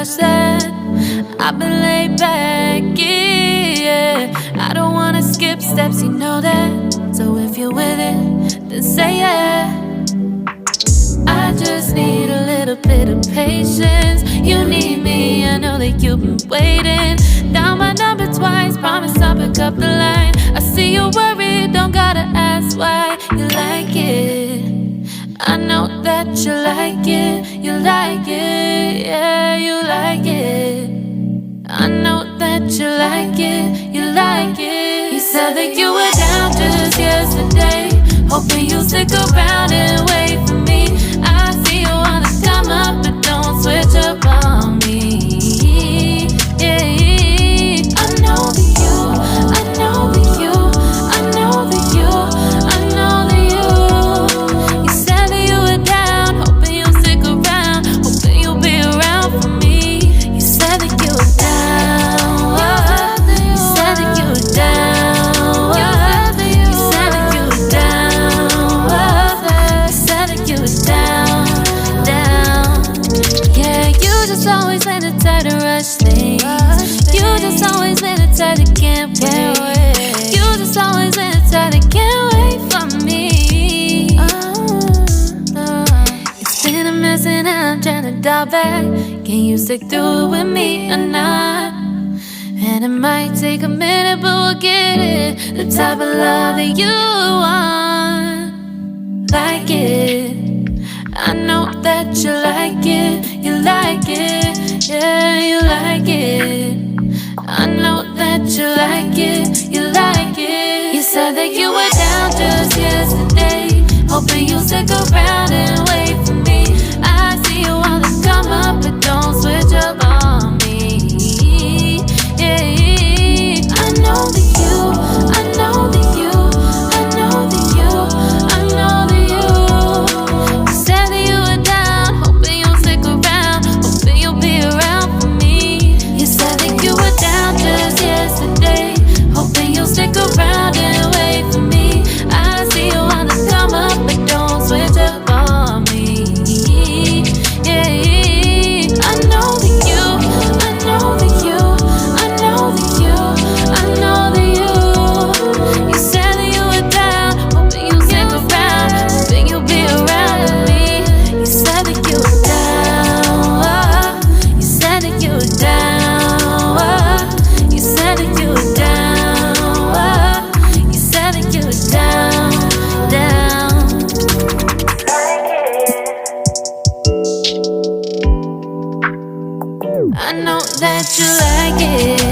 rush that. I've been laid back, yeah. I don't wanna skip steps, you know that. So if you're with it, then say yeah. I just need a little bit of patience. You need me, I know that you've been waiting. Down my number twice, promise I'll pick up the line. I see you worried, don't gotta ask why. You like it, I know that you like it. You like it, yeah, you like it. I know that you like it, you like it. You said that you were down just yesterday, hoping you'll stick around and wait for me. I see you wanna come up, but don't switch up on me. Yeah, I know that you, I know that you, I know that you, I know that you. You said that you were down, hoping you'll stick around, hoping you'll be around for me. You said that you were down, you said that you were down, you said that you were down, you said that you were down, down. Yeah, you just always been the type to rush things. You just always been the type that can't wait. You just always been the type that can't wait for me. It's been a mess and I'm trying to dial back. Can you stick through it with me or not? And it might take a minute, but we'll get it. The type of love that you want, like it. I know that you like it, you like it, yeah, you like it. I know that you like it, you like it. You said that you were down just yesterday, hoping you'll stick around and wait for me. I see you wanna come up, but don't switch up on me. Yeah, I know that you, I know that you, I know that you, I know that you. You said that you were down, hoping you'll stick around, hoping you'll be around for me. You said that you were down just yesterday, hoping you'll stick around and wait for me. I see you wanna come up, but don't switch up on me. Yeah, I know that you, I know that you, I know that you, I know that you. You said that you were down, hoping you'll stick around, hoping you'll be around with me. You said that you were down, you said that you were down, you said that you were down, you said that you were down, down. I know that you like it.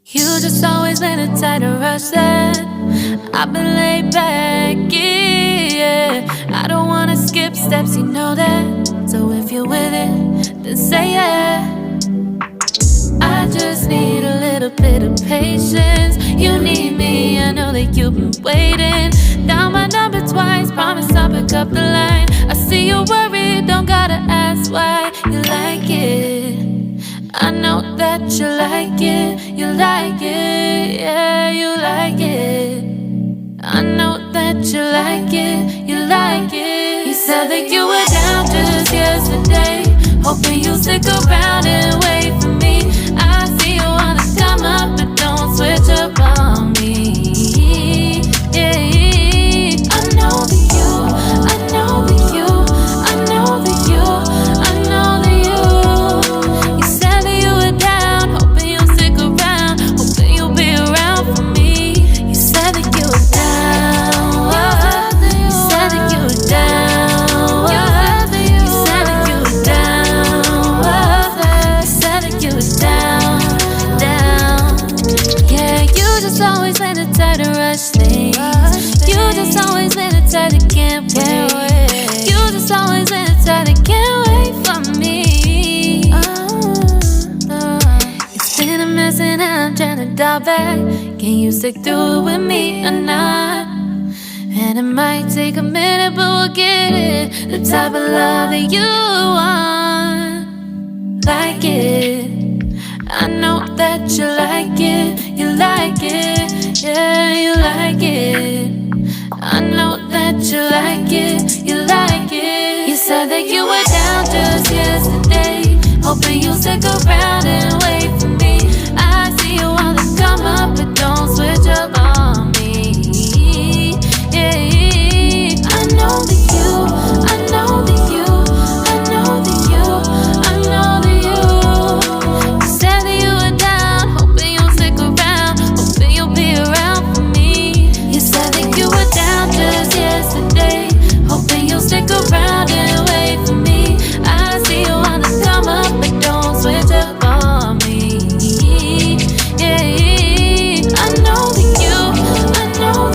You just always been the type to rush that. I've been laid back, yeah. I don't wanna skip steps, you know that. So if you're with it, then say yeah. I just need a little bit of patience. You need me, I know that you've been waiting. Down my number twice, promise I'll pick up the line. I see you worried, don't gotta ask why. You like it, I know that you like it, you like it, yeah, you like it. I know that you like it, you like it. You said that you were down just yesterday, hoping you'll stick around and wait for me. I see you wanna come up, but don't switch up on me. Yeah, I know that you, I know that you, I know that you, I know that you. You said that you were down, hoping you'll stick around, hoping you'll be around for me. You said that you were down, you said that you were down, you said that you were down, you said that you were down, down. Yeah, you just always been the type to rush things. You just always been the type that can't wait. You just always been the type that can't wait for me. dial back. Can you stick through it with me or not? And it might take a minute, but we'll get it. The type of love that you want. Like it, I know that you like it. You like it, yeah, you like it. I know that you like it, you like it. You said that you were down just yesterday, hoping you'll stick around and wait for me. I see you wanna come up, but don't switch up on me. Yeah, I know that you, I know that you, I know that you, I know that you. You said that you were down, hoping you'll stick around, hoping you'll be around for me. You said that you were down just yesterday, hoping you'll stick around and